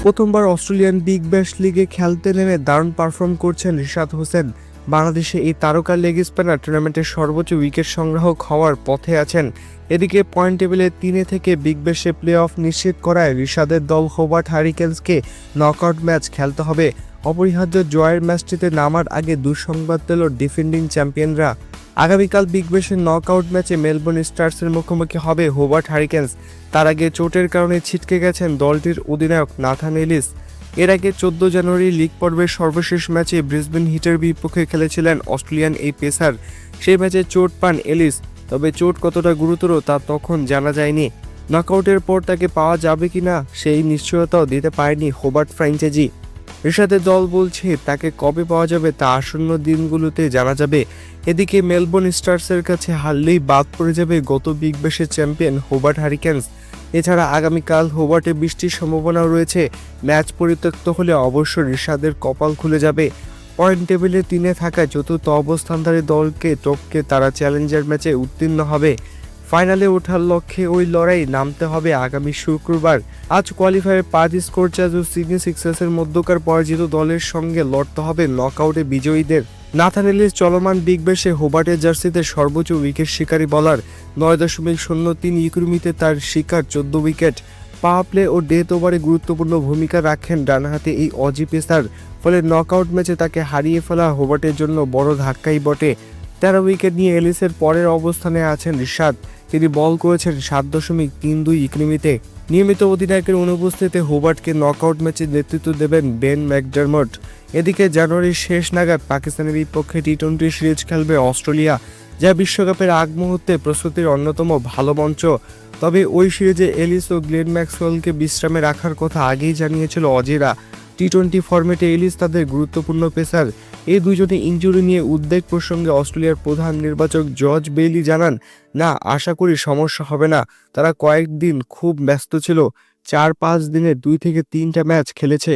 প্রথমবার Australian Big Bash লিগে খেলতে নেমে দারুণ পারফর্ম করছেন রিশাদ হোসেন। বাংলাদেশে এই তারকা লেগ স্পিনার টুর্নামেন্টের সর্বোচ্চ উইকেট সংগ্রাহক হওয়ার পথে আছেন। এদিকে পয়েন্ট টেবিলে 3 থেকে বিগ ব্যাশে প্লে অফ নিশ্চিত করায় রিশাদের দল হোবার্ট হারিকেন্সকে নকআউট ম্যাচ খেলতে হবে। অপরিহার্য জয়ের ম্যাচটিতে নামার আগে দুঃসংবাদ পেল ডিফেন্ডিং চ্যাম্পিয়নরা। আগামীকাল বিগ ব্যাশের নকআউট ম্যাচে মেলবোর্ন স্টার্সের মুখোমুখি হবে হোবার্ট হারিকেন্স। তার আগে চোটের কারণে ছিটকে গেছেন দলটির অধিনায়ক নাথান এলিস। এর আগে 14 জানুয়ারি লিগ পর্বের সর্বশেষ ম্যাচে ব্রিসবেন হিটের বিপক্ষে খেলেছিলেন অস্ট্রেলিয়ান এই পেসার। সেই ম্যাচে চোট পান এলিস, তবে চোট কতটা গুরুতর তা তখন জানা যায়নি। নকআউটের পর তাকে পাওয়া যাবে কিনা সেই নিশ্চয়তাও দিতে পারেনি হোবার্ট ফ্র্যাঞ্চাইজি। রিশাদের দল বলছে তাকে কবে পাওয়া যাবে তা আসন্ন দিনগুলোতে জানা যাবে। এদিকে মেলবোর্ন স্টার্সের কাছে হারলেই বাদ পড়ে যাবে গত বিগ ব্যাশের চ্যাম্পিয়ন হোবার্ট হারিকেন্স। এছাড়া আগামীকাল হোবার্টে বৃষ্টির সম্ভাবনাও রয়েছে। ম্যাচ পরিত্যক্ত হলে অবশ্য রিশাদের কপাল খুলে যাবে। পয়েন্ট টেবিলে 3-এ থাকা চতুর্থ অবস্থানধারী দলকে টপকে তারা চ্যালেঞ্জার ম্যাচে উত্তীর্ণ হবে। ফাইনালে ওঠার লক্ষ্যে ওই লড়াই নামতে হবে আগামী শুক্রবার। আজ কোয়ালিফায়ারে পার্থ স্কর্চার্স ও সিডনি সিক্সার্সের মধ্যকার পরাজিত দলের সঙ্গে লড়তে হবে নকআউটে বিজয়ীদের। নাথান এলিস চলমান বিগ ব্যাশে হোবার্টের জার্সিতে সর্বোচ্চ উইকেট শিকারী বলার। 9.03 ইকরিমিতে তার শিকার 14 উইকেট। পাওয়ার প্লে ও ডেথ ওভারে গুরুত্বপূর্ণ ভূমিকা রাখেন ডানহাতে এই অজি পেসার। ফলে নকআউট ম্যাচে তাকে হারিয়ে ফেলা হোবার্টের জন্য বড় ধাক্কাই বটে। 13 উইকেট নিয়ে এলিসের পরের অবস্থানে আছেন রিশাদ। তিনি বল করেছেন 7.32 ইকরিমিতে। নিয়মিত অধিনায়কের অনুপস্থিতিতে হোবার্টকে নকআউট ম্যাচে নেতৃত্ব দেবেন বেন ম্যাকডারমট। এদিকে জানুয়ারির শেষ নাগাদ পাকিস্তানের বিপক্ষে টি-20 সিরিজ খেলবে অস্ট্রেলিয়া, যা বিশ্বকাপের আগ মুহূর্তে প্রস্তুতির অন্যতম ভালো মঞ্চ। তবে ওই সিরিজে এলিস ও গ্লেন ম্যাক্সওয়েলকে বিশ্রামে রাখার কথা আগেই জানিয়েছিল অজিরা। টি-20 ফরম্যাটে এলিস তাদের গুরুত্বপূর্ণ পেসার। এই দুজনে ইনজুরি নিয়ে উদ্বেগ প্রসঙ্গে অস্ট্রেলিয়ার প্রধান নির্বাচক জর্জ বেইলি জানান, না, আশা করি সমস্যা হবে না। তারা কয়েকদিন খুব ব্যস্ত ছিল। 4-5 দিনে 2 থেকে 3টা ম্যাচ খেলেছে।